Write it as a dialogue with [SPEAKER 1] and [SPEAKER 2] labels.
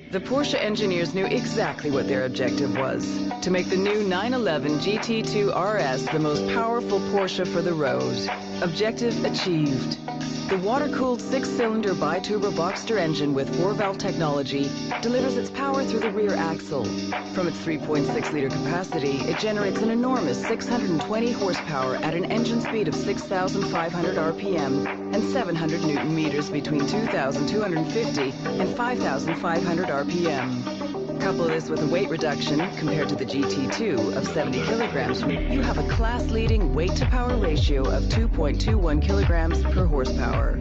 [SPEAKER 1] The Porsche engineers knew exactly what their objective was: to make the new 911 GT2 RS the most powerful Porsche for the road. Objective achieved. The water-cooled 6-cylinder bi-turbo Boxster engine with 4-valve technology delivers its power through the rear axle. From its 3.6-liter capacity, it generates an enormous 620 horsepower at an engine speed of 6,500 RPM and 700 Newton meters between 2,250 and 5,500 RPM. Couple this with a weight reduction compared to the GT2 of 70 kilograms, you have a class-leading weight-to-power ratio of 2.21 kilograms per horsepower.